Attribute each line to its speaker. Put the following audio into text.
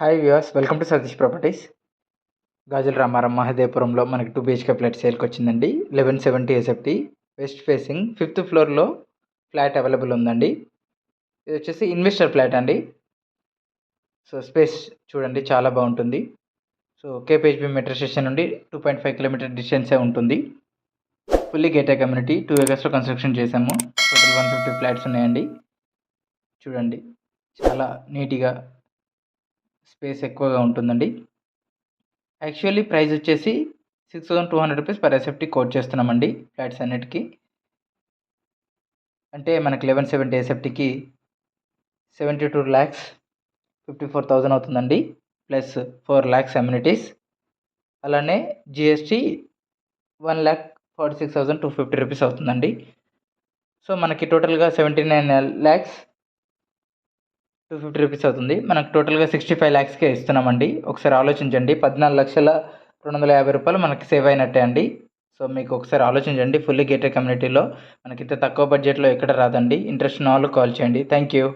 Speaker 1: Hi viewers, welcome to Satish properties. Gajula Ramaram మహదేవపురంలో మనకి 2 BHK flat సేల్కి వచ్చిందండి. 1170 ఎస్ఎఫ్టీ వెస్ట్ ఫేసింగ్ 5th ఫ్లోర్లో ఫ్లాట్ అవైలబుల్ ఉందండి. ఇది వచ్చేసి ఇన్వెస్టర్ ఫ్లాట్ అండి. సో స్పేస్ చూడండి, చాలా బాగుంటుంది. సో కేపీహెచ్బీ మెట్రో స్టేషన్ నుండి 2.5 కిలోమీటర్ డిస్టెన్సే ఉంటుంది. ఫుల్లీ గేటెడ్ కమ్యూనిటీ, 2 acresలో కన్స్ట్రక్షన్ చేశాము. టోటల్ 150 ఫ్లాట్స్ ఉన్నాయండి. చూడండి, చాలా నీట్గా స్పేస్ ఎక్కువగా ఉంటుందండి. యాక్చువల్లీ ప్రైస్ వచ్చేసి 6,200 రూపీస్ పర్ ఎస్ఎఫ్టీ కోట్ చేస్తున్నామండి ఫ్లాట్స్ అన్నిటికీ. అంటే మనకి 1170 ఎస్ఎఫ్టీకి 72,54,000 అవుతుందండి, ప్లస్ 4 lakhs అమ్యూనిటీస్. అలానే జిఎస్టీ 1,46,250 రూపీస్ అవుతుందండి. సో మనకి టోటల్గా 79,250 రూపీస్ అవుతుంది. మనకు టోటల్గా 65 lakhsకే ఇస్తున్నామండి. ఒకసారి ఆలోచించండి, 14,250 రూపాయలు మనకి సేవ్ అయినట్టే అండి. సో మీకు ఒకసారి ఆలోచించండి. ఫుల్లీ గేటెడ్ కమ్యూనిటీలో మనకి ఇంత తక్కువ బడ్జెట్లో ఎక్కడ రాదండి. ఇంట్రెస్ట్ ఉన్న వాళ్ళు కాల్ చేయండి. Thank you.